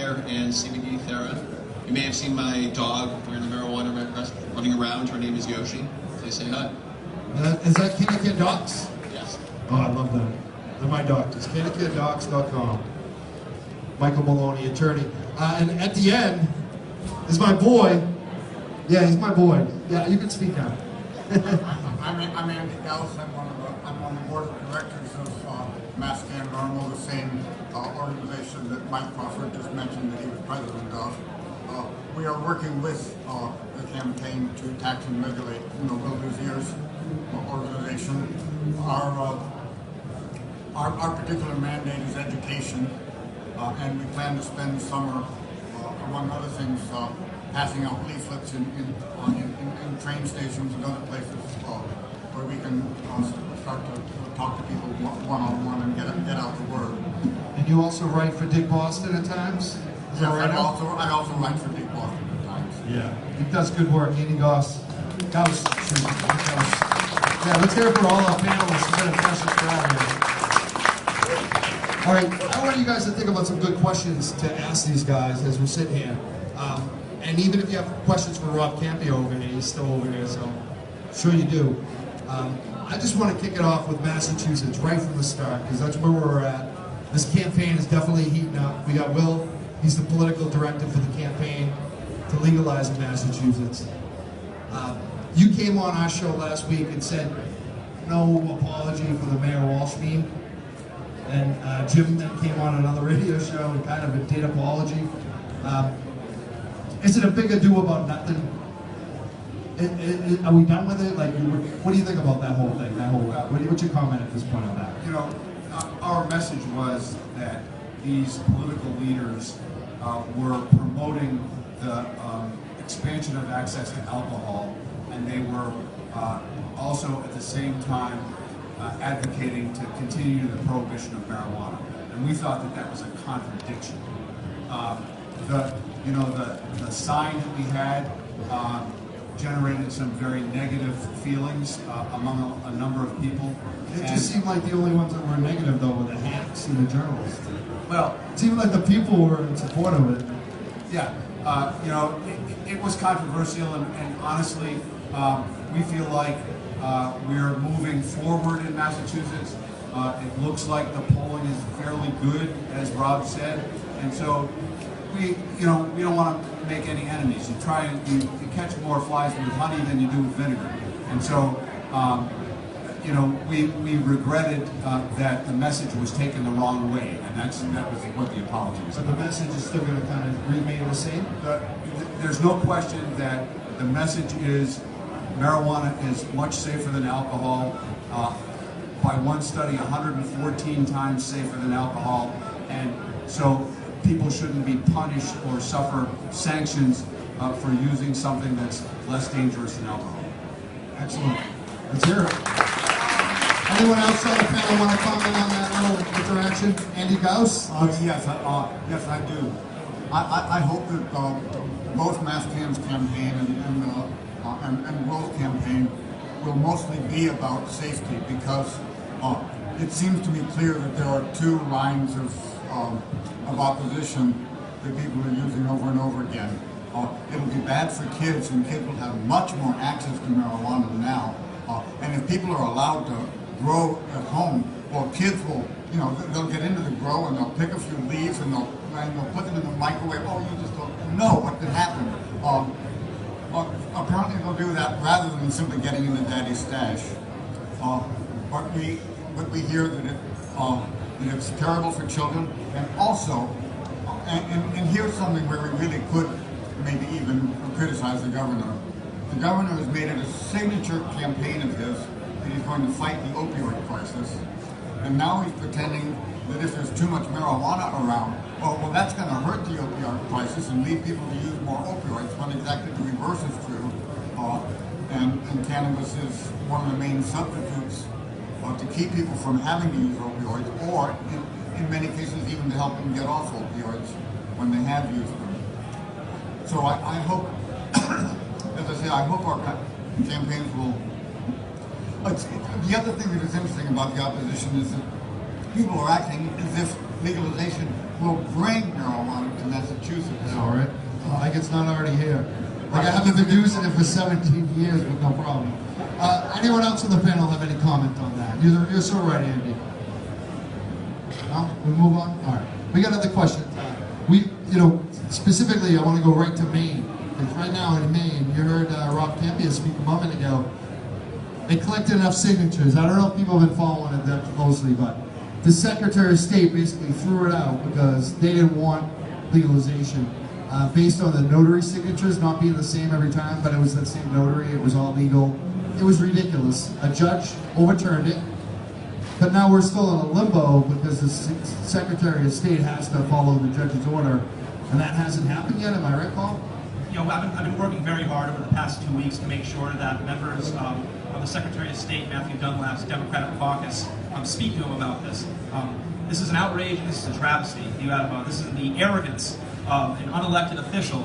hair and CBD Thera. You may have seen my dog wearing the marijuana running around. Her name is Yoshi. Please say hi. Is that Connecticut Docs? Yes. Oh, I love that. They're my doctors. ConnecticutDocs.com. Michael Maloney, attorney. And at the end is my boy. Yeah, he's my boy. Yeah, you can speak now. I'm Andy Gauss. I'm on the board of directors of Mass Can Normal, the same organization that Mike Crawford just mentioned that he was president of. We are working with the campaign to tax and regulate, Bill Duzier's organization. Our particular mandate is education, and we plan to spend summer, among other things, passing out leaflets in train stations and other places where we can start to talk to people one-on-one and get out the word. And you also write for Dick Boston at times? Yes, I also write for Dick Boston at times. Yeah, he does good work. Andy Gauss. Yeah, let's hear it for all our panelists. It's been a pleasure for all of you. All right, I want you guys to think about some good questions to ask these guys as we're sitting here. And even if you have questions for Rob Campio over here, he's still over here, so I'm sure you do. I just want to kick it off with Massachusetts right from the start, because that's where we're at. This campaign is definitely heating up. We got Will, he's the political director for the campaign to legalize in Massachusetts. You came on our show last week and said no apology for the Mayor Walsh meme. And Jim then came on another radio show and kind of did apology. Is it a big ado about nothing? Are we done with it? Like, what do you think about that whole thing? What's your comment at this point on that? Our message was that these political leaders were promoting the expansion of access to alcohol, and they were also at the same time advocating to continue the prohibition of marijuana. And we thought that that was a contradiction. The sign that we had generated some very negative feelings among a number of people. It just seemed like the only ones that were negative, though, were the hacks and the journalists. Well, it seemed like the people were in support of it. Yeah, it was controversial, and honestly, we feel like we're moving forward in Massachusetts. It looks like the polling is fairly good, as Rob said, and so we don't want to make any enemies. You try and you catch more flies with honey than you do with vinegar, and so we regretted that the message was taken the wrong way, and that was what the apology was. But the message is still going to kind of remain the same. There's no question that the message is marijuana is much safer than alcohol. By one study, 114 times safer than alcohol, and so people shouldn't be punished or suffer sanctions for using something that's less dangerous than alcohol. Excellent. Let's hear it. Anyone else on the panel want to comment on that little interaction? Andy Gauss? Yes, I do. I hope that both Mass Can's campaign and Will's campaign will mostly be about safety, because it seems to me clear that there are two lines of opposition that people are using over and over again. It'll be bad for kids, and kids will have much more access to marijuana now. And if people are allowed to grow at home, well, kids will, they'll get into the grow and they'll pick a few leaves and they'll put them in the microwave. Oh, you just don't know what could happen. Apparently they'll do that rather than simply getting into daddy's stash. But we hear that it's terrible for children, and also, and here's something where we really could maybe even criticize the governor. The governor has made it a signature campaign of his that he's going to fight the opioid crisis, and now he's pretending that if there's too much marijuana around, well, that's going to hurt the opioid crisis and lead people to use more opioids, when exactly the reverse is true. And cannabis is one of the main substitutes to keep people from having to use opioids, or in many cases even to help them get off opioids when they have used them. So I hope, as I say, I hope our campaigns will. The other thing that is interesting about the opposition is that people are acting as if legalization will bring marijuana to Massachusetts. Massachusetts. All right. Like it's not already here. Like I haven't been using it for 17 years with no problem. Anyone else on the panel have any comment on that? You're so right, Andy. No? We move on? All right. We got other questions. Specifically, I want to go right to Maine. Because right now in Maine, you heard Rob Campia speak a moment ago. They collected enough signatures. I don't know if people have been following it that closely, but the Secretary of State basically threw it out because they didn't want legalization. Based on the notary signatures not being the same every time, but it was the same notary, it was all legal. It was ridiculous. A judge overturned it, but now we're still in a limbo because the Secretary of State has to follow the judge's order, and that hasn't happened yet. Am I right, Paul? I've been working very hard over the past 2 weeks to make sure that members of the Secretary of State, Matthew Dunlap's Democratic caucus, speak to him about this. This is an outrage, and this is a travesty. This is the arrogance of an unelected official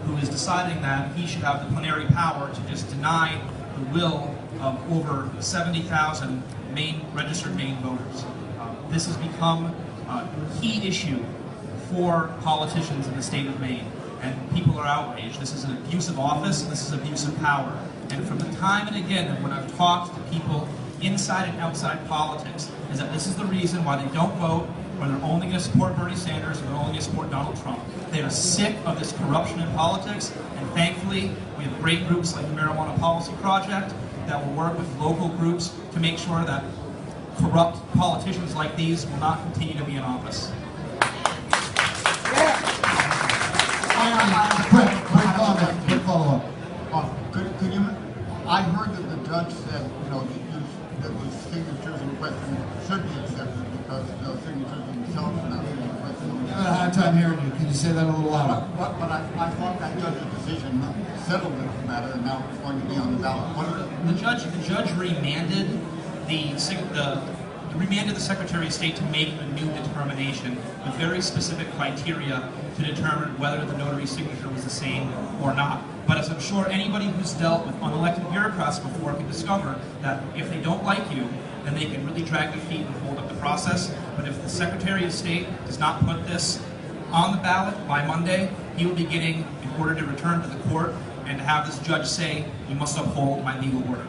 who is deciding that he should have the plenary power to just deny the will of over 70,000 registered Maine voters. This has become a key issue for politicians in the state of Maine, and people are outraged. This is an abuse of office, and this is abuse of power. And from the time and again when I've talked to people inside and outside politics, is that this is the reason why they don't vote, why they're only going to support Bernie Sanders, or they're only going to support Donald Trump. They are sick of this corruption in politics, and thankfully, we have great groups like the Marijuana Policy Project that will work with local groups to make sure that corrupt politicians like these will not continue to be in office. Quick follow-up. Could you? I heard that the judge said, that the signatures in question should be accepted because the signatures themselves are not being accepted. I had a hard time hearing you. Can you say that a little louder? But I thought that judge's decision settled this matter, and now it's going to be on the ballot. The judge remanded remanded the Secretary of State to make a new determination with very specific criteria to determine whether the notary signature was the same or not. But as I'm sure anybody who's dealt with unelected bureaucrats before can discover, that if they don't like you, then they can really drag their feet and hold up the process. But if the Secretary of State does not put this on the ballot by Monday, he will be getting an order to return to the court and to have this judge say, you must uphold my legal order.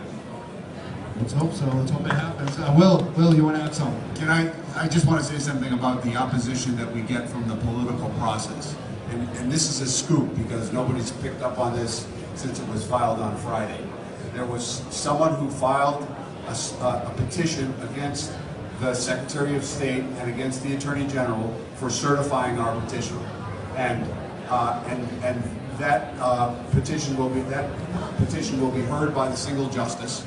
Let's hope so. Let's hope it happens. Will, you want to add something? I just want to say something about the opposition that we get from the political process. And this is a scoop because nobody's picked up on this since it was filed on Friday. There was someone who filed a petition against the Secretary of State and against the Attorney General for certifying our petition. And that petition will be heard by the single justice.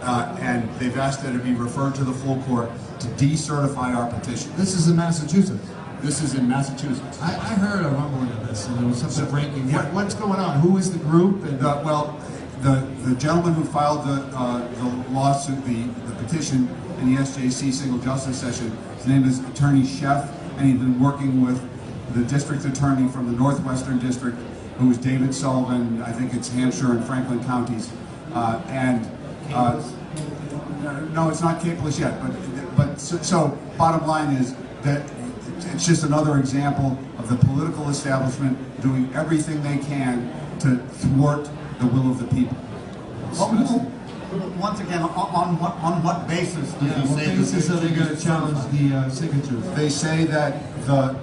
And they've asked that it be referred to the full court to decertify our petition. This is in Massachusetts. This is in Massachusetts. I heard a rumbling of this, and there was something breaking. Yeah. What's going on? Who is the group? And The gentleman who filed the lawsuit, the petition in the SJC single justice session, his name is Attorney Sheff, and he's been working with the district attorney from the Northwestern District, who is David Sullivan. I think it's Hampshire and Franklin counties, no, it's not capeless yet, but so bottom line is that it's just another example of the political establishment doing everything they can to thwart the will of the people. Once again, on what basis does he say basis are they going to challenge the signatures? They say that the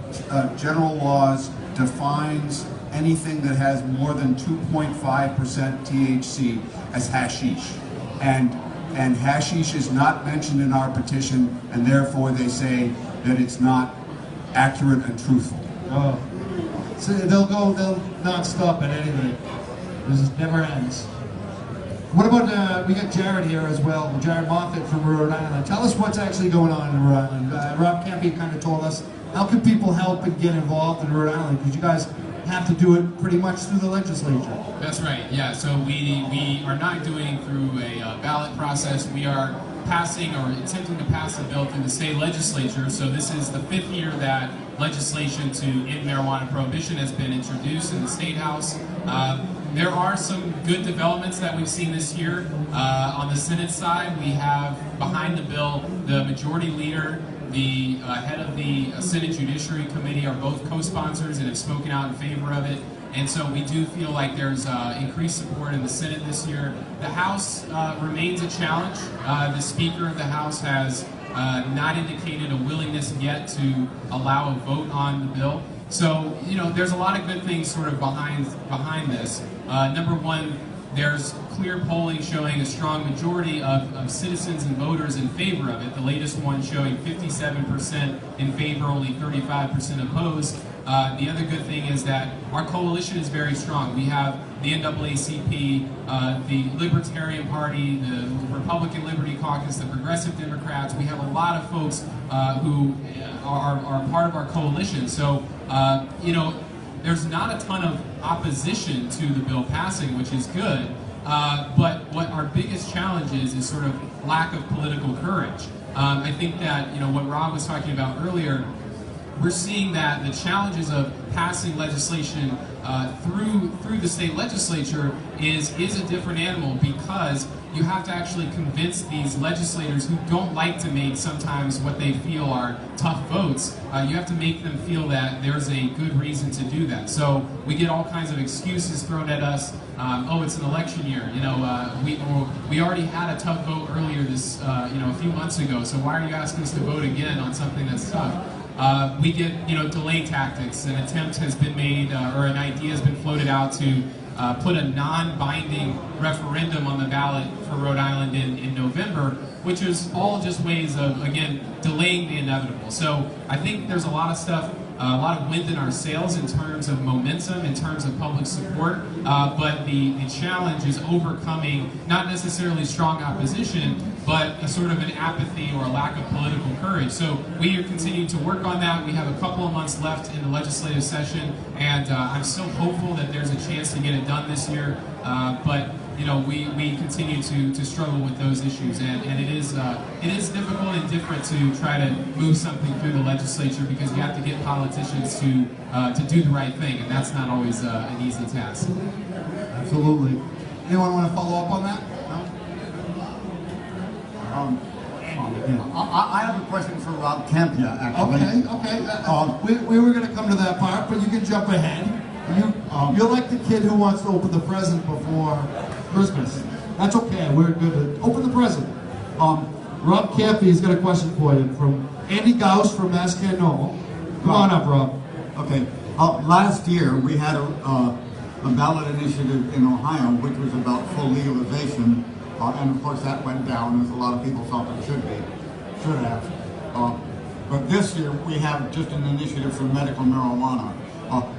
general laws defines anything that has more than 2.5% THC as hashish. And hashish is not mentioned in our petition, and therefore they say that it's not accurate and truthful. Oh. So they'll not stop at anything. This never ends. What about, we got Jared here as well, Jared Moffett from Rhode Island. Tell us what's actually going on in Rhode Island. Rob Campy kind of told us, how can people help and get involved in Rhode Island? Because you guys have to do it pretty much through the legislature. That's right, yeah. So we are not doing through a ballot process. We are passing or attempting to pass a bill through the state legislature. So this is the 5th year that legislation to end marijuana prohibition has been introduced in the State House. There are some good developments that we've seen this year. On the Senate side, we have behind the bill the majority leader the head of the Senate Judiciary Committee are both co-sponsors and have spoken out in favor of it. And so we do feel like there's increased support in the Senate this year. The House remains a challenge. The Speaker of the House has not indicated a willingness yet to allow a vote on the bill. So, you know, there's a lot of good things sort of behind this. Number one, there's clear polling showing a strong majority of citizens and voters in favor of it. The latest one showing 57% in favor, only 35% opposed. The other good thing is that our coalition is very strong. We have the NAACP, the Libertarian Party, the Republican Liberty Caucus, the Progressive Democrats. We have a lot of folks who are part of our coalition. So, you know, there's not a ton of opposition to the bill passing, which is good. But what our biggest challenge is sort of lack of political courage. I think that, you know, what Rob was talking about earlier, we're seeing that the challenges of passing legislation through the state legislature is a different animal, because you have to actually convince these legislators who don't like to make sometimes what they feel are tough votes. You have to make them feel that there's a good reason to do that. So we get all kinds of excuses thrown at us. Oh, it's an election year. You know, we already had a tough vote earlier this, you know, a few months ago. So why are you asking us to vote again on something that's tough? We get, you know, delay tactics. An attempt has been made, or an idea has been floated out to put a non-binding referendum on the ballot for Rhode Island in November, which is all just ways of, again, delaying the inevitable. So I think there's a lot of stuff, a lot of wind in our sails in terms of momentum, in terms of public support, but the challenge is overcoming not necessarily strong opposition, but a sort of an apathy or a lack of political courage. So we are continuing to work on that. We have a couple of months left in the legislative session, and I'm still hopeful that there's a chance to get it done this year. But you know, we continue to struggle with those issues, and it is difficult and different to try to move something through the legislature, because you have to get politicians to do the right thing, and that's not always an easy task. Absolutely. Anyone want to follow up on that? No? I have a question for Rob Campia, actually. Okay. We were going to come to that part, but you can jump ahead. You're like the kid who wants to open the present before Christmas. That's okay. We're good to open the present. Rob Campy's got a question for you from Andy Gauss from Mascanoma. Come on up, Rob. Okay. Last year, we had a ballot initiative in Ohio, which was about full legalization, and of course that went down, as a lot of people thought it should have. But this year, we have just an initiative for medical marijuana.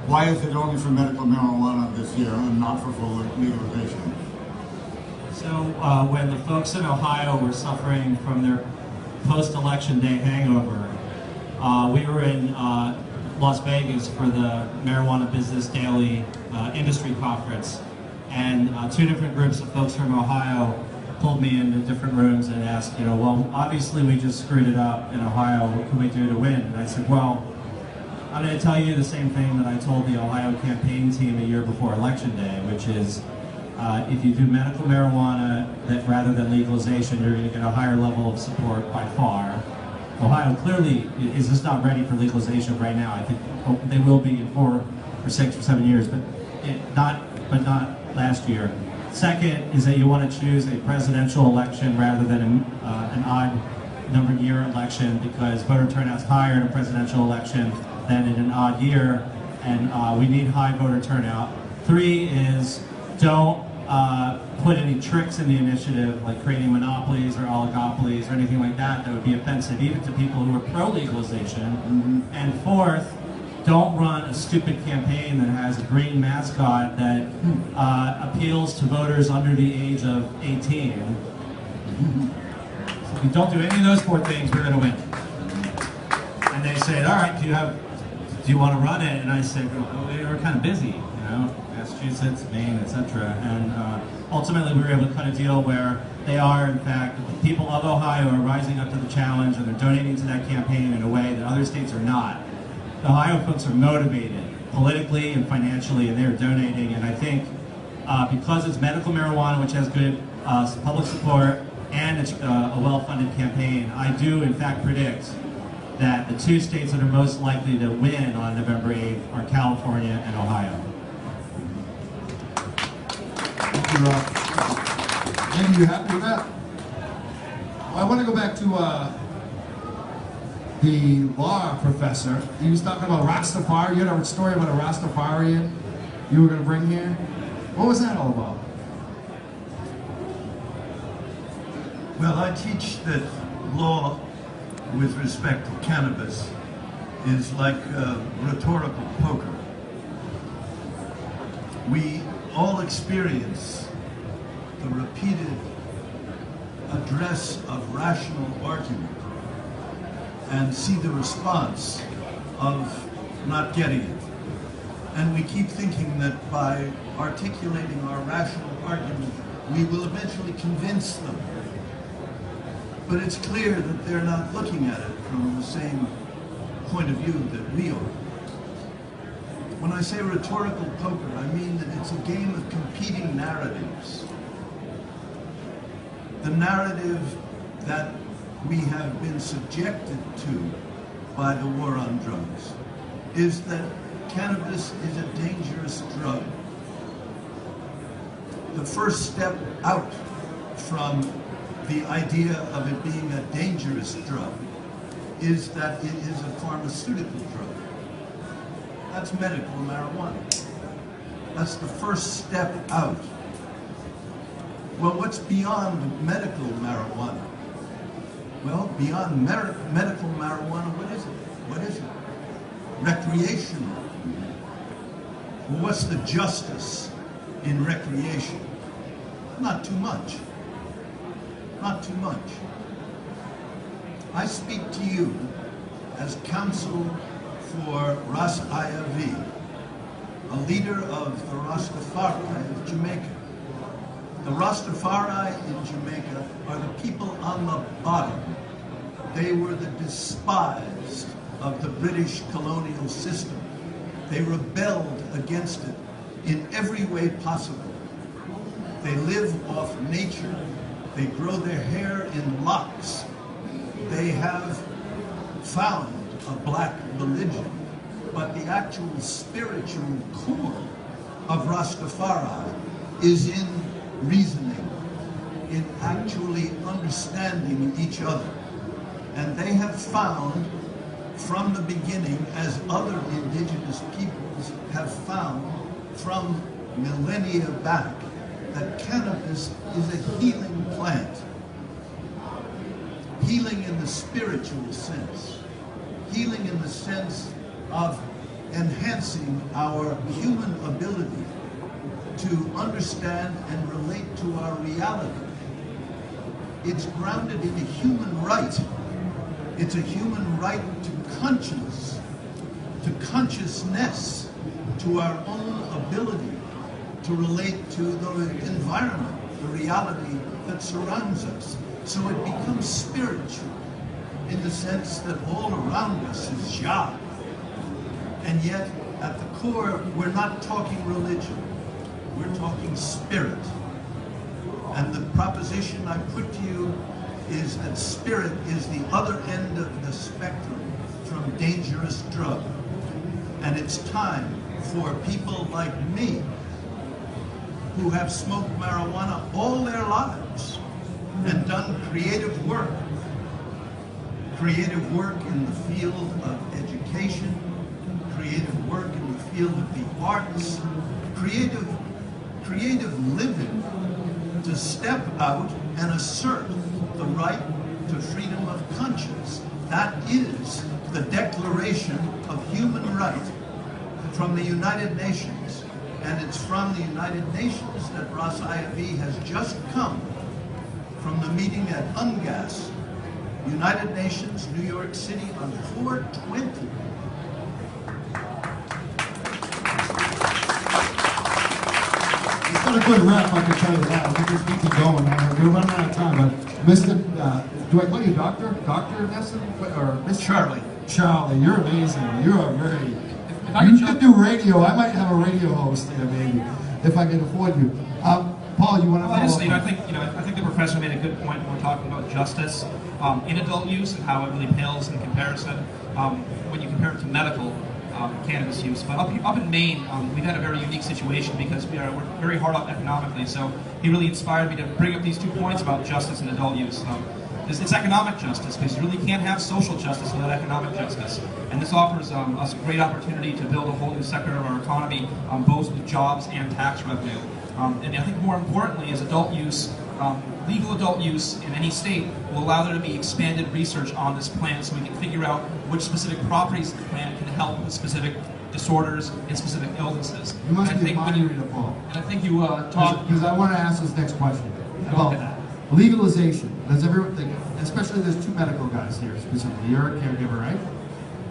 Why is it only for medical marijuana this year and not for full legalization? So when the folks in Ohio were suffering from their post-election day hangover, we were in Las Vegas for the Marijuana Business Daily Industry Conference, and two different groups of folks from Ohio pulled me into different rooms and asked, you know, well, obviously we just screwed it up in Ohio, what can we do to win? And I said, well, I'm going to tell you the same thing that I told the Ohio campaign team a year before Election Day, which is if you do medical marijuana that rather than legalization, you're going to get a higher level of support by far. Ohio clearly is just not ready for legalization right now. I think they will be in 4 or 6 or 7 years, but not last year. Second is that you want to choose a presidential election rather than an odd numbered year election, because voter turnout is higher in a presidential election than in an odd year, and we need high voter turnout. 3 is don't put any tricks in the initiative, like creating monopolies or oligopolies or anything like that that would be offensive even to people who are pro-legalization. Mm-hmm. And 4th, don't run a stupid campaign that has a green mascot that appeals to voters under the age of 18. So if you don't do any of those 4 things, we're going to win. And they said, all right, do you want to run it? And I said, well, we're kind of busy, you know, Massachusetts, Maine, etc. And ultimately we were able to cut a deal where they are, in fact, the people of Ohio are rising up to the challenge, and they're donating to that campaign in a way that other states are not. The Ohio folks are motivated politically and financially, and they're donating. And I think because it's medical marijuana, which has good public support, and it's a well-funded campaign, I do in fact predict that the two states that are most likely to win on November 8th are California and Ohio. Thank you, Rob. Andy, you happy with that? Well, I want to go back to the law professor. He was talking about Rastafari. You had a story about a Rastafarian you were going to bring here. What was that all about? Well, I teach that law with respect to cannabis is like rhetorical poker. We all experience the repeated address of rational argument and see the response of not getting it. And we keep thinking that by articulating our rational argument, we will eventually convince them. But it's clear that they're not looking at it from the same point of view that we are. When I say rhetorical poker, I mean that it's a game of competing narratives. The narrative that we have been subjected to by the war on drugs is that cannabis is a dangerous drug. The first step out from the idea of it being a dangerous drug is that it is a pharmaceutical drug. That's medical marijuana. That's the first step out. Well, what's beyond medical marijuana? Well, beyond medical marijuana, what is it? What is it? Recreational. Well, what's the justice in recreation? Not too much. Not too much. I speak to you as counsel for Ras Ayavi, a leader of the Rastafari of Jamaica. The Rastafari in Jamaica are the people on the bottom. They were the despised of the British colonial system. They rebelled against it in every way possible. They live off nature. They grow their hair in locks. They have found a black religion, but the actual spiritual core of Rastafari is in reasoning, in actually understanding each other. And they have found from the beginning, as other indigenous peoples have found from millennia back, that cannabis is a healing plant. Healing in the spiritual sense. Healing in the sense of enhancing our human ability to understand and relate to our reality. It's grounded in a human right. It's a human right to conscience, to consciousness, to our own ability to relate to the environment, the reality that surrounds us. So it becomes spiritual in the sense that all around us is Jah. And yet, at the core, we're not talking religion. We're talking spirit. And the proposition I put to you is that spirit is the other end of the spectrum from dangerous drug. And it's time for people like me, who have smoked marijuana all their lives and done creative work in the field of education, creative work in the field of the arts, creative living, to step out and assert the right to freedom of conscience. That is the Declaration of Human Rights from the United Nations. And it's from the United Nations that Ras Ayavi has just come from the meeting at UNGAS, United Nations, New York City, on 4/20. It's got a good rep, I can tell you that. I think this keeps it going. We're running out of time, but Mr. Do I call you Doctor? Dr. Nesson? Or Mr. Charlie. Charlie, you're amazing. You are very... If I You could could do radio. I might have a radio host there, maybe, if I can afford you. Paul, you want to Well, follow up? I think the professor made a good point when we're talking about justice in adult use and how it really pales in comparison when you compare it to medical cannabis use. But up in Maine, we've had a very unique situation because we're very hard up economically. So he really inspired me to bring up these 2 points about justice and adult use. It's economic justice, because you really can't have social justice without economic justice. And this offers us a great opportunity to build a whole new sector of our economy, both with jobs and tax revenue. And I think more importantly is adult use, legal adult use in any state will allow there to be expanded research on this plant so we can figure out which specific properties of the plant can help with specific disorders and specific illnesses. You must And be admiring it, Paul. And I think you talked... Because I want to ask this next question about legalization. Does everyone think, especially there's 2 medical guys here specifically. You're a caregiver, right?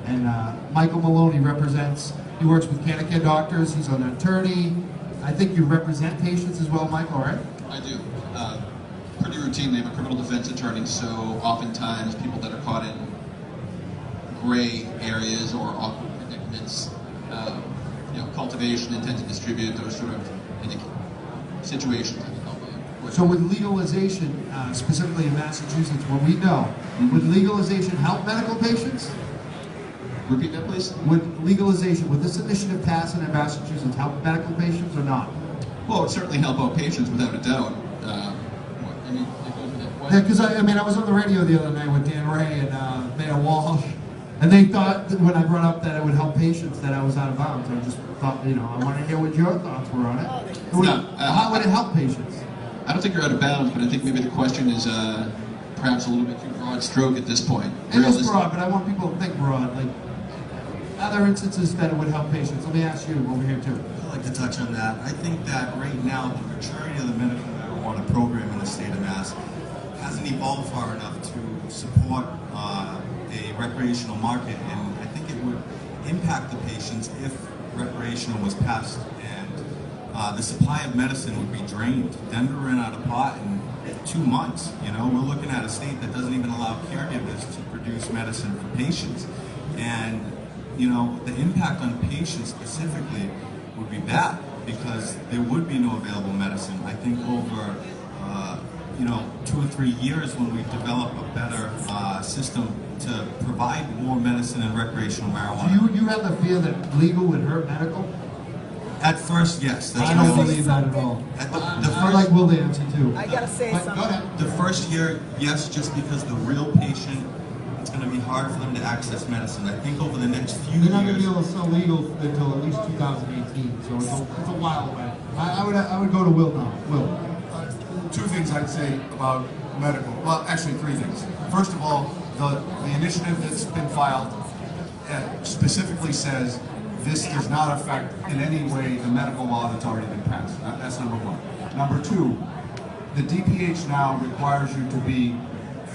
And Michael Maloney represents, he works with Connecticut doctors, he's an attorney. I think you represent patients as well, Michael, right? I do. Pretty routinely, I'm a criminal defense attorney, so oftentimes people that are caught in gray areas or awkward predicaments, cultivation, intent to distribute, those sort of situations I can help with. So would legalization, specifically in Massachusetts, what we know, would legalization help medical patients? Repeat that, please? Would legalization, would this initiative pass in Massachusetts help medical patients or not? Well, it would certainly help out patients without a doubt. Yeah, because I was on the radio the other night with Dan Ray and Mayor Walsh, and they thought that when I brought up that it would help patients that I was out of bounds. I just thought, I want to hear what your thoughts were on it. How would it help patients? I don't think you're out of bounds, but I think maybe the question is perhaps a little bit too broad stroke at this point. It is broad, but I want people to think broad. Like, other instances that it would help patients. Let me ask you over here too. I'd like to touch on that. I think that right now the maturity of the medical marijuana program in the state of Mass hasn't evolved far enough to support a recreational market, and I think it would impact the patients if recreational was passed, and the supply of medicine would be drained. Denver ran out of pot in 2 months. We're looking at a state that doesn't even allow caregivers to produce medicine for patients, and the impact on patients specifically would be bad because there would be no available medicine. I think over 2 or 3 years, when we develop a better system to provide more medicine and recreational marijuana. Do you have the fear that legal would hurt medical? At first, yes. I don't believe that at all. I'd like Will to answer too. I gotta say something. Go ahead. The first year, yes, just because the real patient, it's going to be hard for them to access medicine. I think over the next few You're not going to be years... able to sell legal until at least 2018, so it's a while away. I would go to Will now. Will. 2 things I'd say about medical. Well, actually 3 things. First of all, the initiative that's been filed specifically says this does not affect in any way the medical law that's already been passed. That's number 1. Number 2, the DPH now requires you to be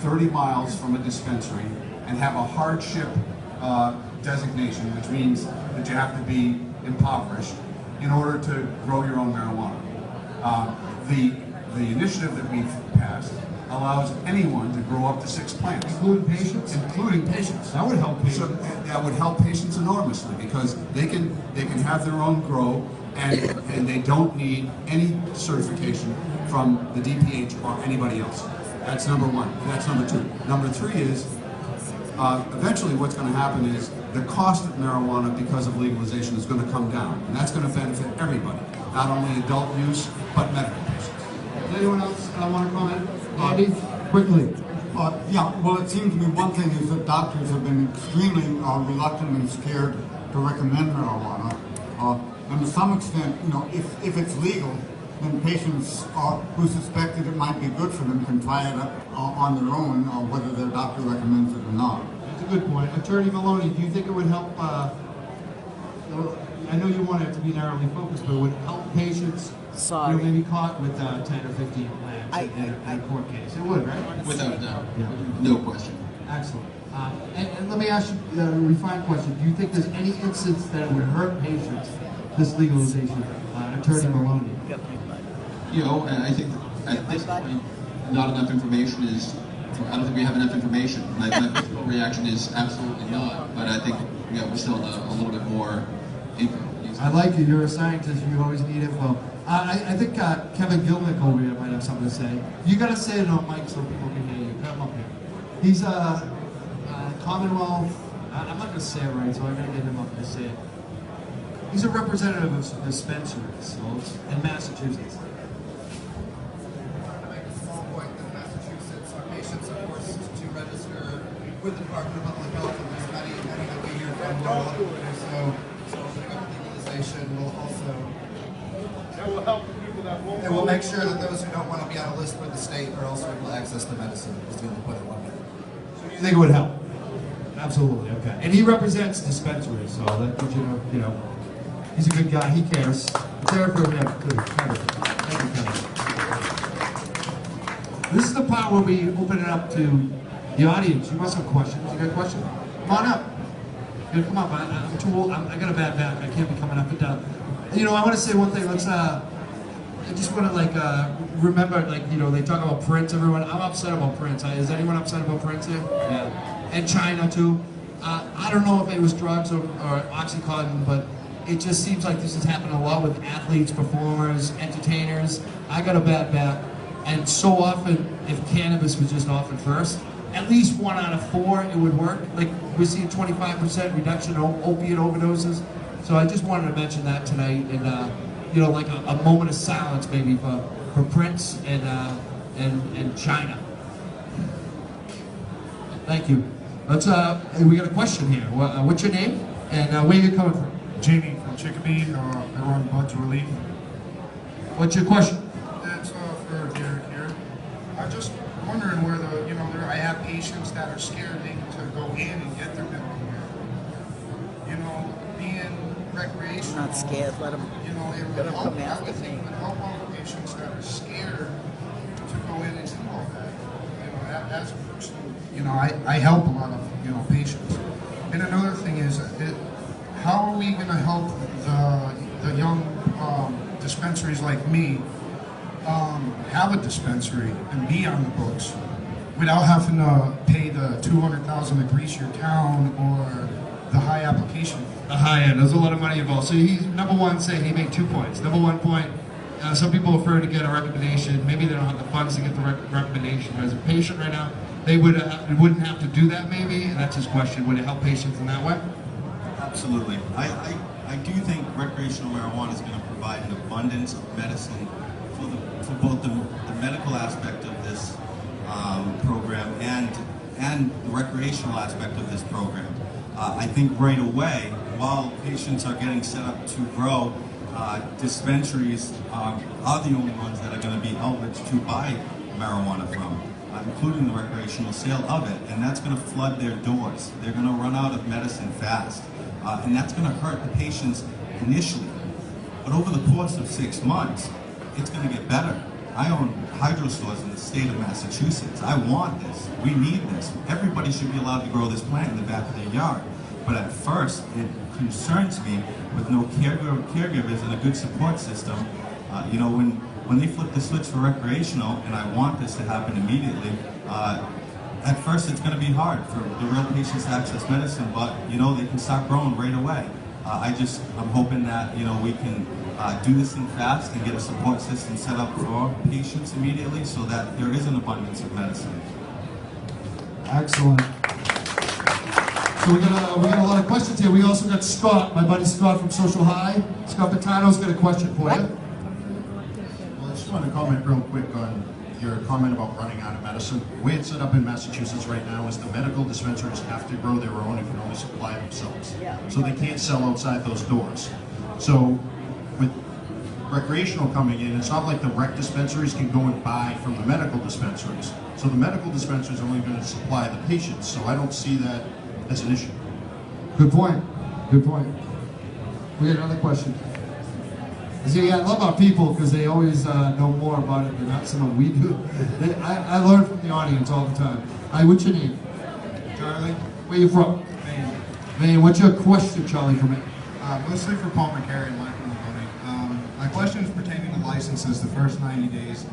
30 miles from a dispensary and have a hardship designation, which means that you have to be impoverished in order to grow your own marijuana. The initiative that we've passed allows anyone to grow up to 6 plants. Including patients? Including patients. That would help patients. So that would help patients enormously because they can have their own grow and they don't need any certification from the DPH or anybody else. That's number 1. And that's number 2. Number 3 is eventually what's going to happen is the cost of marijuana because of legalization is going to come down. And that's going to benefit everybody, not only adult use, but medical patients. Does anyone else want to comment? Andy, quickly. Yeah, well, it seems to me one thing is that doctors have been extremely reluctant and scared to recommend marijuana. And to some extent, if it's legal, then patients who suspect that it might be good for them can try it on their own, whether their doctor recommends it or not. That's a good point. Attorney Maloney, do you think it would help, I know you want it to be narrowly focused, but would it help patients Sorry. maybe caught with 10 or 15 plants in a court case? It would, right? Without a doubt. Yeah. No question. Excellent. And let me ask you a refined question. Do you think there's any instance that it would hurt patients, this legalization? Attorney Maloney. I think at this point, not enough information is, I don't think we have enough information. My physical reaction is absolutely not, but I think we still need a little bit more info. I like you. You're a scientist. You always need info. I think Kevin Gilnick over here might have something to say. You got to say it on mic so people can hear you. Come up here. He's a Commonwealth. I'm not going to say it right, so I'm going to get him up to say it. He's a representative of some dispensaries in Massachusetts. Massachusetts, our patients are forced to register with the Department of Public Health, and there's many that we hear from Rhode Island. So opening up legalization will also it will make sure that those who don't want to be on a list with the state are also able to access the medicine. Is the only point I want to make. So you think it would help? Absolutely, okay. And he represents dispensaries, so that gives you know, he's a good guy. He cares. It's there for him too. Thank you, Kevin. This is the part where we open it up to the audience. You must have questions. You got a question? Come on up. Yeah, come up. I'm too old. I got a bad back. I can't be coming up and down. You know, I want to say one thing. Let's. I just want to remember, they talk about Prince. Everyone, I'm upset about Prince. Is anyone upset about Prince here? Yeah. And China too. I don't know if it was drugs or OxyContin, but it just seems like this is happening a lot with athletes, performers, entertainers. I got a bad back, and so often, if cannabis was just offered first, at least 1 out of 4 it would work. Like we're seeing 25% reduction in opiate overdoses. So I just wanted to mention that tonight, and like a moment of silence maybe for Prince and China. Thank you. Let's we got a question here. What's your name and where are you coming from? Jamie from Chicopee. I run Buds Relief. What's your question? That's for Derek here. I'm just wondering where I have patients that are scared to go in and get their medical here. Being recreational. I'm not scared. Let them. It would help. I would think it would help all the patients that are scared to go in and do all that. As a person, I help a lot of patients. And another thing is, how are we going to help the young dispensaries like me have a dispensary and be on the books without having to pay the $200,000 to grease your town or the high application? The high end. There's a lot of money involved. So he's number one saying he made 2 points. Number 1 point. Some people prefer to get a recommendation. Maybe they don't have the funds to get the recommendation. But as a patient right now, they wouldn't have to do that maybe, and that's his question. Would it help patients in that way? Absolutely. I do think recreational marijuana is going to provide an abundance of medicine for both the medical aspect of this program and the recreational aspect of this program. I think right away, while patients are getting set up to grow, dispensaries are the only ones that are going to be eligible to buy marijuana from, including the recreational sale of it, and that's going to flood their doors. They're going to run out of medicine fast, and that's going to hurt the patients initially. But over the course of 6 months, it's going to get better. I own hydro stores in the state of Massachusetts. I want this. We need this. Everybody should be allowed to grow this plant in the back of their yard. But at first, it concerns me with no caregivers and a good support system. When they flip the switch for recreational, and I want this to happen immediately, at first it's going to be hard for the real patients to access medicine, but they can start growing right away. I'm hoping that we can do this thing fast and get a support system set up for patients immediately, so that there is an abundance of medicine. Excellent. So we got a lot of questions here. We also got Scott, my buddy Scott from Social High. Scott Patano's got a question for you. Well, I just want to comment real quick on your comment about running out of medicine. The way it's set up in Massachusetts right now is the medical dispensaries have to grow their own and can only supply themselves. So they can't sell outside those doors. So with recreational coming in, it's not like the rec dispensaries can go and buy from the medical dispensaries. So the medical dispensaries are only going to supply the patients. So I don't see that as an issue. Good point. Good point. We got another question. See, I love our people because they always know more about it than some of we do. I learn from the audience all the time. Hi, what's your name? Charlie. Where you from? Maine. Maine. What's your question, Charlie, from Maine? Mostly for Paul McCary and Michael Maloney. My question is pertaining to licenses. The first 90 days,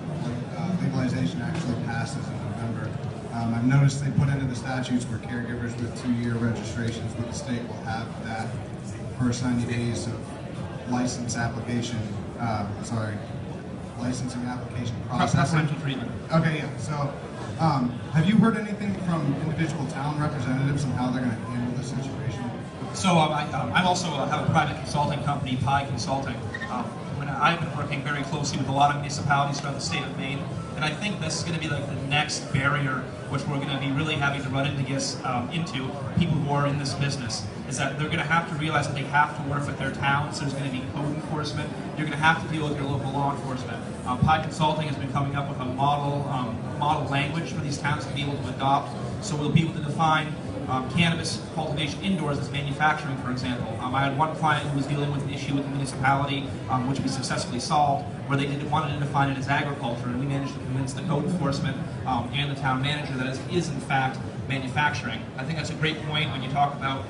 legalization actually passes in November. I've noticed they put into the statutes where caregivers with 2-year registrations with the state will have that first 90 days of license application licensing application process. Preferential treatment. Okay, yeah. So, have you heard anything from individual town representatives on how they're going to handle this situation? So I also have a private consulting company, Pi Consulting. I've been working very closely with a lot of municipalities throughout the state of Maine, and I think this is going to be like the next barrier which we're going to be really having to run into people who are in this business, is that they're going to have to realize that they have to work with their towns. There's going to be code enforcement. You're going to have to deal with your local law enforcement. Pi Consulting has been coming up with a model language for these towns to be able to adopt, so we'll be able to define cannabis cultivation indoors as manufacturing, for example. I had one client who was dealing with an issue with the municipality, which we successfully solved, where they wanted to define it as agriculture, and we managed to convince the code enforcement and the town manager that it is in fact manufacturing. I think that's a great point when you talk about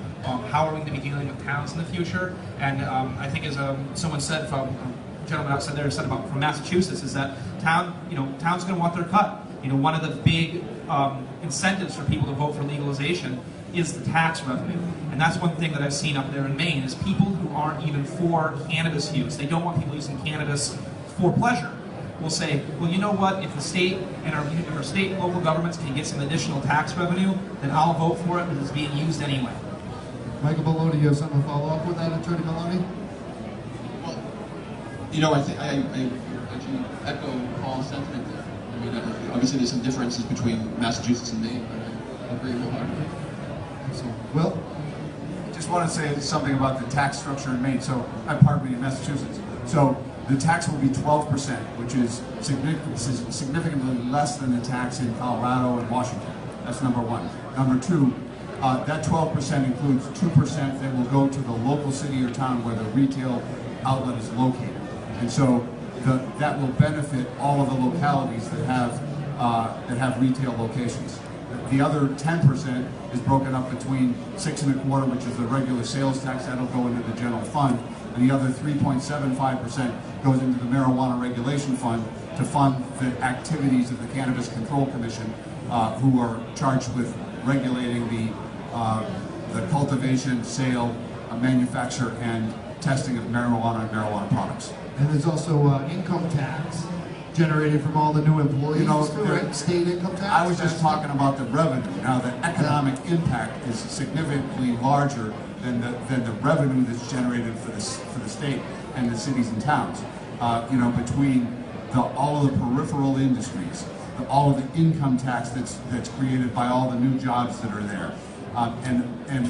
how are we going to be dealing with towns in the future, and I think as someone said from a gentleman outside there said about from Massachusetts, is that town's going to want their cut. One of the big incentives for people to vote for legalization is the tax revenue. And that's one thing that I've seen up there in Maine, is people who aren't even for cannabis use. They don't want people using cannabis for pleasure. Will say, well, you know what, if the state and our state and local governments can get some additional tax revenue, then I'll vote for it because it's being used anyway. Michael Maloney, you have something to follow up with that, Attorney Maloney? Well, I think I actually echo Paul's sentiment there. I mean, obviously there's some differences between Massachusetts and Maine, but I agree wholeheartedly. Will? I just want to say something about the tax structure in Maine. So, pardon me, in Massachusetts. So, the tax will be 12%, which is significantly less than the tax in Colorado and Washington. That's number one. Number two, that 12% includes 2% that will go to the local city or town where the retail outlet is located. And so that will benefit all of the localities that have retail locations. The other 10% is broken up between 6 1/4, which is the regular sales tax that'll go into the general fund, and the other 3.75% goes into the marijuana regulation fund to fund the activities of the Cannabis Control Commission, who are charged with regulating the cultivation, sale, manufacture, and testing of marijuana and marijuana products. And there's also income tax generated from all the new employees, right? State income tax? I was just talking about the revenue. Now, the economic impact is significantly larger than the revenue that's generated for the state and the cities and towns. Between all of the peripheral industries, all of the income tax that's created by all the new jobs that are there, and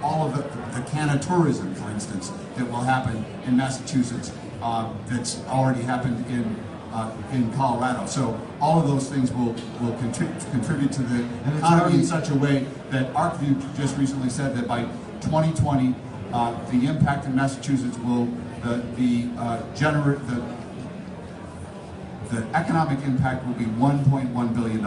all of the canna tourism, for instance, that will happen in Massachusetts, that's already happened in Colorado. So all of those things will contribute to the economy in such a way that ArcView just recently said that by 2020, the impact in Massachusetts will the economic impact will be $1.1 billion.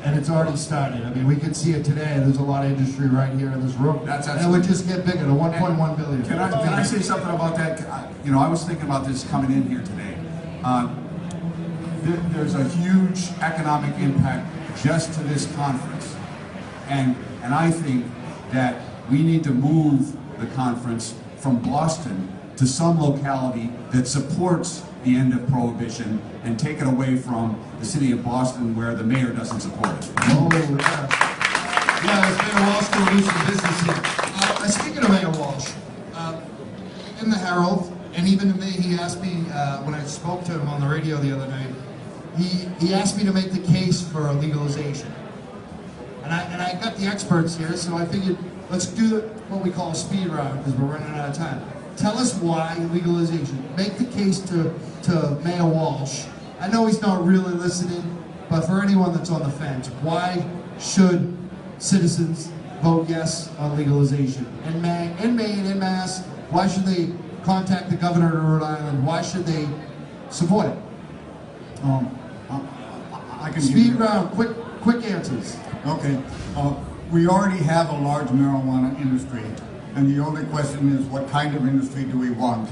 And it's already started. I mean, we can see it today. There's a lot of industry right here in this room. That's and it would just get bigger to 1.1 billion. Can I say something about that? I was thinking about this coming in here today. There's a huge economic impact just to this conference. And I think that we need to move the conference from Boston to some locality that supports the end of prohibition and take it away from the city of Boston where the mayor doesn't support it. Oh, yeah. Yeah, it's Mayor Walsh to do some business here. Speaking of Mayor Walsh, in the Herald, and even in May, he asked me, when I spoke to him on the radio the other night, he asked me to make the case for a legalization. And I got the experts here, so I figured let's do what we call a speed round because we're running out of time. Tell us why legalization. Make the case to Mayor Walsh. I know he's not really listening, but for anyone that's on the fence, why should citizens vote yes on legalization? In Maine, in Mass, why should they contact the governor of Rhode Island? Why should they support it? I can Speed round, quick answers. Okay. We already have a large marijuana industry, and the only question is what kind of industry do we want?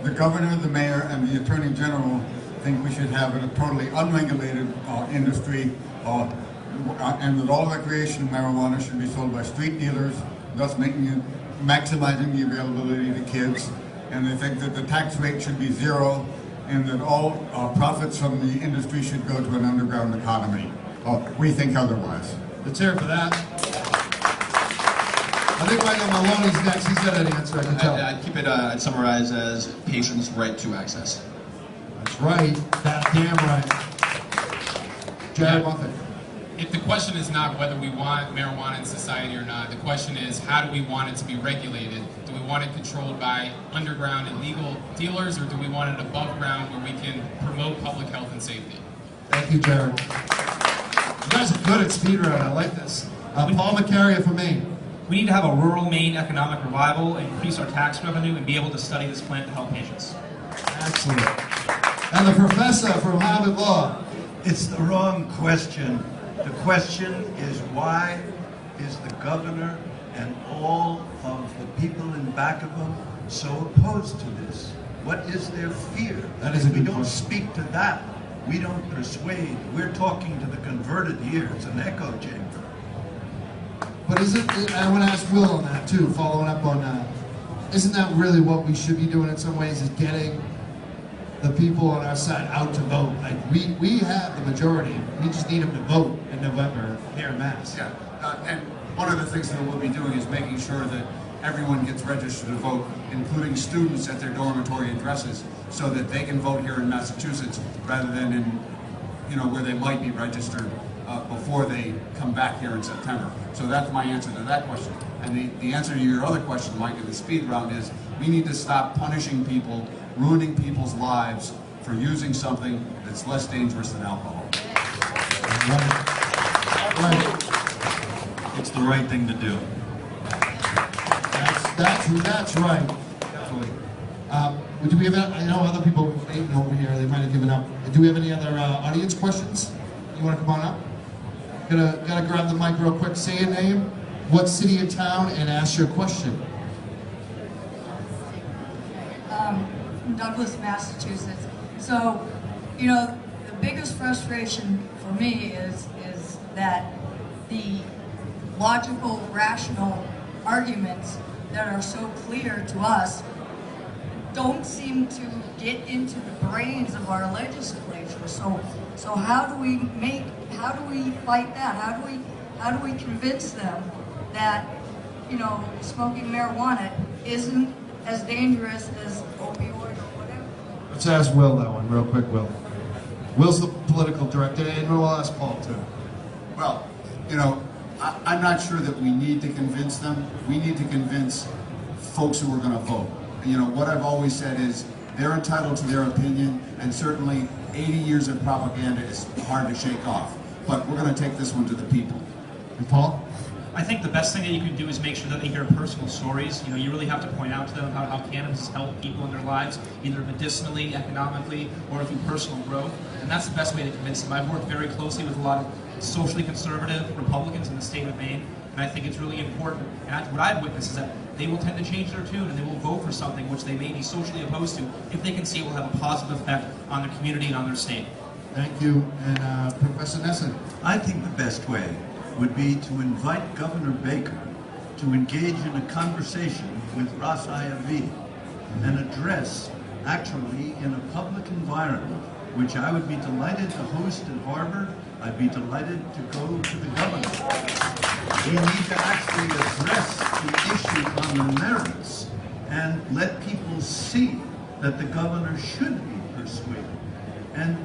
The governor, the mayor, and the attorney general think we should have a totally unregulated industry, and that all recreational marijuana should be sold by street dealers, thus maximizing the availability to kids. and they think that the tax rate should be zero, and that all profits from the industry should go to an underground economy. We think otherwise. Let's hear it for that. I think Michael Maloney's next. He's got an answer, I can tell. I'd keep it, I'd summarize as patients' right to access. That's right. That's damn right. Jared, one thing. If the question is not whether we want marijuana in society or not, the question is how do we want it to be regulated? Do we want it controlled by underground illegal dealers, or do we want it above ground where we can promote public health and safety? Thank you, Jared. You guys are good at speed round. I like this. Paul McCarrier from Maine. We need to have a rural Maine economic revival, increase our tax revenue, and be able to study this plant to help patients. Excellent. And the professor from Harvard Law. It's the wrong question. The question is, why is the governor and all of the people in back of him so opposed to this? What is their fear? That is a we good don't question. speak to that. We don't persuade. We're talking to the converted here. It's an echo chamber. But I want to ask Will on that too, following up on isn't that really what we should be doing in some ways, is getting the people on our side out to vote? Like we have the majority. We just need them to vote in November here in Mass. Yeah, and one of the things that we'll be doing is making sure that everyone gets registered to vote, including students at their dormitory addresses, so that they can vote here in Massachusetts rather than in, where they might be registered before they come back here in September. So that's my answer to that question. And the answer to your other question, Mike, in the speed round is we need to stop punishing people, ruining people's lives for using something that's less dangerous than alcohol. It's the right thing to do. That's right. Definitely. Do we have? I know other people waiting over here. They might have given up. Do we have any other audience questions? You want to come on up? Gotta grab the mic real quick. Say your name, what city and town, and ask your question. From Douglas, Massachusetts. So, the biggest frustration for me is that the logical, rational arguments that are so clear to us don't seem to get into the brains of our legislature. So how do we fight that? How do we convince them that, smoking marijuana isn't as dangerous as opioid or whatever? Let's ask Will that one real quick, Will. Will's the political director, and we'll ask Paul too. Well, I'm not sure that we need to convince them. We need to convince folks who are going to vote. What I've always said is they're entitled to their opinion, and certainly 80 years of propaganda is hard to shake off. But we're going to take this one to the people. And Paul? I think the best thing that you can do is make sure that they hear personal stories. You really have to point out to them how cannabis has helped people in their lives, either medicinally, economically, or through personal growth. And that's the best way to convince them. I've worked very closely with a lot of socially conservative Republicans in the state of Maine, and I think it's really important. And what I've witnessed is that they will tend to change their tune and they will vote for something which they may be socially opposed to if they can see it will have a positive effect on their community and on their state. Thank you. And Professor Nesson? I think the best way would be to invite Governor Baker to engage in a conversation with Ras IFV and address, actually, in a public environment, which I would be delighted to host at Harvard. I'd be delighted to go to the governor. We need to actually address the issue on the merits and let people see that the governor should be persuaded and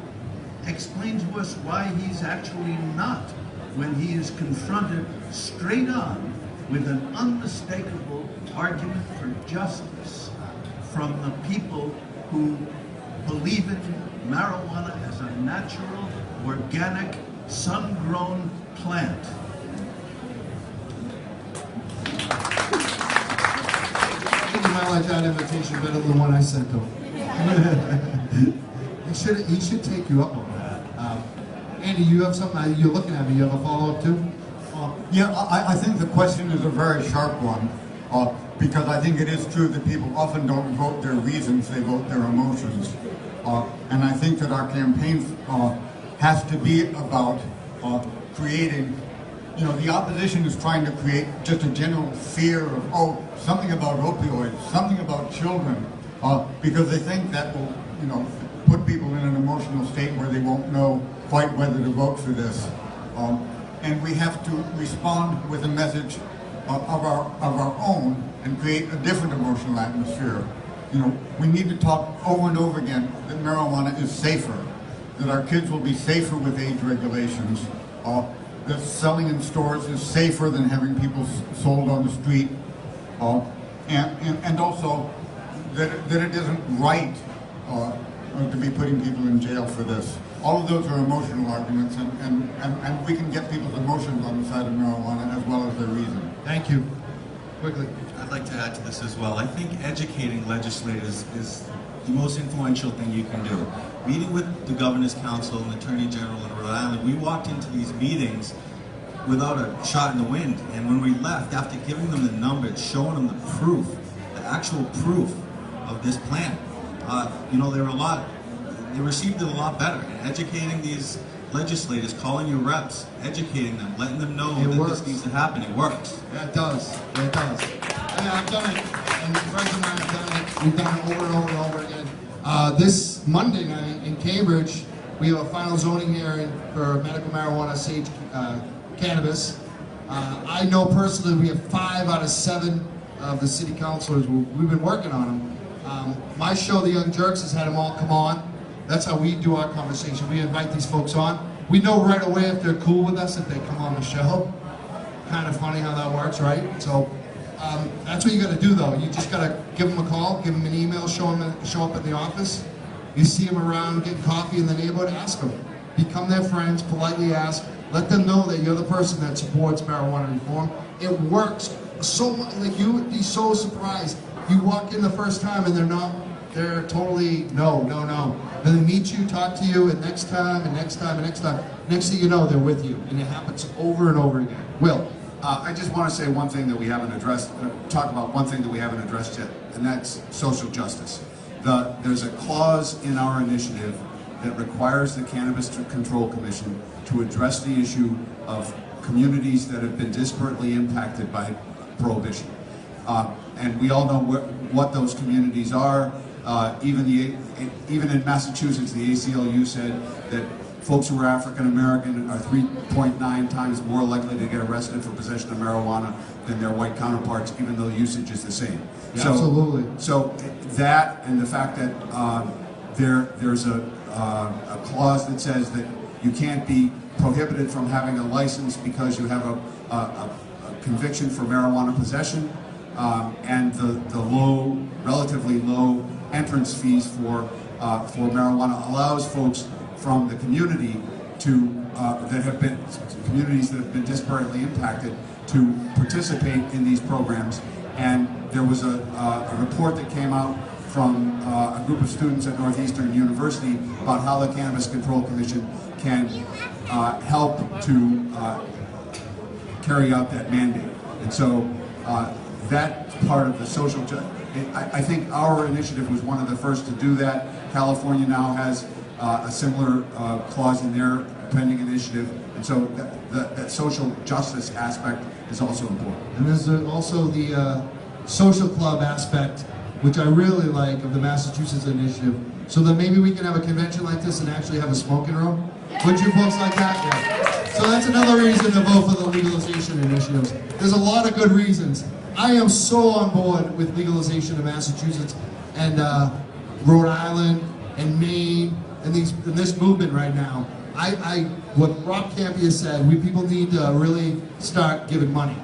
explain to us why he's actually not, when he is confronted straight on with an unmistakable argument for justice from the people who believe in marijuana as a natural, organic, sun-grown plant. I think you might like that invitation better than the one I sent him. he should take you up on that. Andy, you have something, you're looking at me, you have a follow-up too? Yeah, I think the question is a very sharp one, because I think it is true that people often don't vote their reasons, they vote their emotions. And I think that our campaign has to be about creating, the opposition is trying to create just a general fear of, something about opioids, something about children. because they think that will, you know, put people in an emotional state where they won't know quite whether to vote for this. And we have to respond with a message of our own and create a different emotional atmosphere. You know, we need to talk over and over again that marijuana is safer, that our kids will be safer with age regulations, that selling in stores is safer than having people sold on the street, and also that it isn't right to be putting people in jail for this. All of those are emotional arguments, and we can get people's emotions on the side of marijuana as well as their reason. Thank you. Quickly. I'd like to add to this as well. I think educating legislators is the most influential thing you can do. Meeting with the Governor's Council and Attorney General in Rhode Island, we walked into these meetings without a shot in the wind. And when we left, after giving them the numbers, showing them the proof, the actual proof of this plan, you know, they received it a lot better. And educating these legislators, calling your reps, educating them, letting them know that this needs to happen, it works. Yeah, it does. Yeah, it does. And I've done it, and friends of mine have done it. We've done it over and over and over again. This Monday night in Cambridge, we have a final zoning hearing for medical marijuana, sage cannabis. I know personally we have 5 out of 7 of the city councilors. We've been working on them. My show, The Young Jerks, has had them all come on. That's how we do our conversation. We invite these folks on. We know right away if they're cool with us, if they come on the show. Kind of funny how that works, right? So that's what you got to do, though. You just got to give them a call, give them an email, show up at the office. You see them around getting coffee in the neighborhood, ask them. Become their friends, politely ask. Let them know that you're the person that supports marijuana reform. It works so much. Like, you would be so surprised. You walk in the first time and they're totally no. Then they meet you, talk to you, and next time, and next time, and next time. Next thing you know, they're with you. And it happens over and over again. Will? I just want to say one thing that we haven't addressed, talk about one thing that we haven't addressed yet, and that's social justice. There's a clause in our initiative that requires the Cannabis Control Commission to address the issue of communities that have been disparately impacted by prohibition. And we all know what those communities are. Even in Massachusetts, the ACLU said that folks who are African American are 3.9 times more likely to get arrested for possession of marijuana than their white counterparts, even though usage is the same. Yeah, so, absolutely. So that, and the fact that there's a clause that says that you can't be prohibited from having a license because you have a conviction for marijuana possession, and the relatively low entrance fees for marijuana allows folks from the community communities that have been disparately impacted to participate in these programs. And there was a report that came out from a group of students at Northeastern University about how the Cannabis Control Commission can help to carry out that mandate. And so that part of the social justice, I think our initiative was one of the first to do that. California now has a similar clause in their pending initiative, and so that social justice aspect is also important. And there's also the social club aspect, which I really like, of the Massachusetts initiative. So that maybe we can have a convention like this and actually have a smoking room. Would you folks like that? Yeah. So that's another reason to vote for the legalization initiatives. There's a lot of good reasons. I am so on board with legalization in Massachusetts and Rhode Island and Maine and this movement right now. What Rob Campia said, we people need to really start giving money.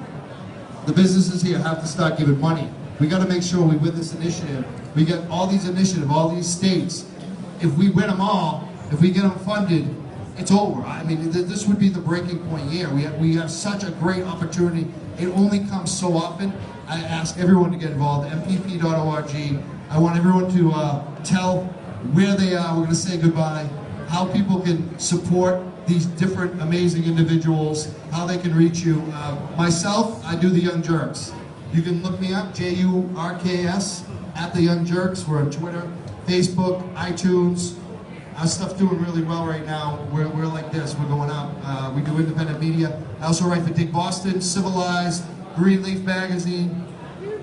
The businesses here have to start giving money. We got to make sure we win this initiative. We get all these initiatives, all these states. If we win them all, if we get them funded, it's over. I mean, this would be the breaking point here. We have such a great opportunity. It only comes so often. I ask everyone to get involved. mpp.org. I want everyone to tell where they are. We're going to say goodbye. How people can support these different amazing individuals. How they can reach you. Myself, I do the Young Jerks. You can look me up, JURKS, at the Young Jerks. We're on Twitter, Facebook, iTunes. Our stuff's doing really well right now. We're like this, we're going up. We do independent media. I also write for Dick Boston, Civilized, Greenleaf Magazine.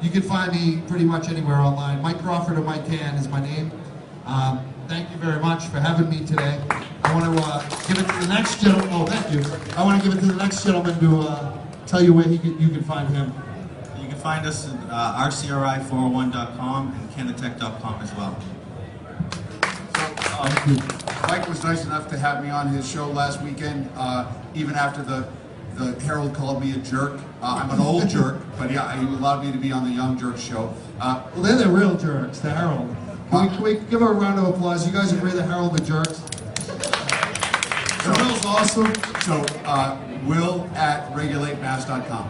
You can find me pretty much anywhere online. Mike Crawford or Mike Can is my name. Thank you very much for having me today. I want to give it to the next gentleman. Oh, thank you. I want to give it to the next gentleman to tell you where you can find him. You can find us at rcri401.com and canatech.com as well. Mike was nice enough to have me on his show last weekend, even after the Herald called me a jerk. I'm an old jerk, but yeah, he allowed me to be on the Young Jerk show. Well, they're the real jerks, the Herald. Can we give her a round of applause? You guys agree the Herald the jerks? The Herald's awesome. So, Will at regulatemass.com.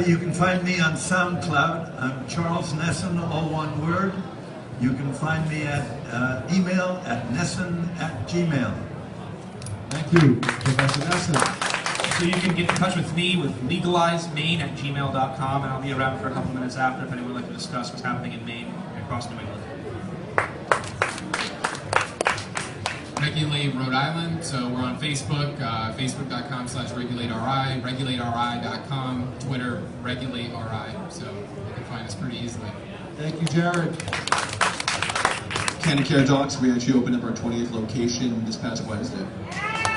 You can find me on SoundCloud. I'm Charles Nesson, all one word. You can find me at email at nesson@gmail. Thank you, Professor Nesson. So you can get in touch with me with legalizemaine@gmail.com, and I'll be around for a couple minutes after if anyone would like to discuss what's happening in Maine and across New England. Regulate Rhode Island, so we're on Facebook, facebook.com/regulateRI, regulateRI.com, Twitter, regulateRI, so you can find us pretty easily. Thank you, Jared. Canacare Docs, we actually opened up our 20th location this past Wednesday.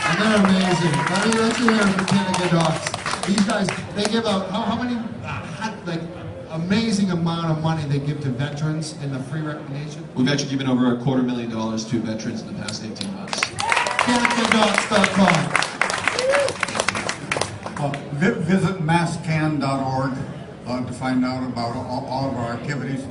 And they're amazing. Let's hear it for Canacare Docs. These guys, they give out, how many, like, amazing amount of money they give to veterans in the free recognition. We've actually given over $250,000 to veterans in the past 18 months. CanacareDocs.com. Visit masscan.org to find out about all of our activities.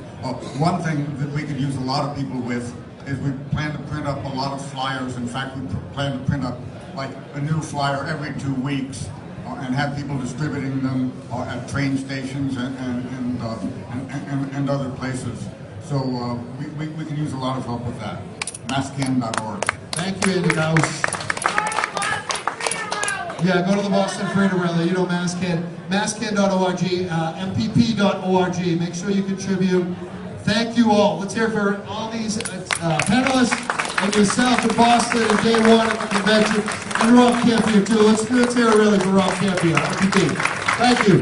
One thing that we could use a lot of people with is we plan to print up a lot of flyers. In fact, we plan to print up like a new flyer every 2 weeks and have people distributing them at train stations and other places. So we can use a lot of help with that. Masscan.org. Thank you, Andy House. Yeah, go to the Boston Freedom Rally. You know Masscan. Masscan.org, mpp.org. Make sure you contribute. Thank you all. Let's hear for all these panelists and yourself in Boston and day one at the convention. And Rob Campion, too. Let's hear it really for Rob Campion. MPP. Thank you.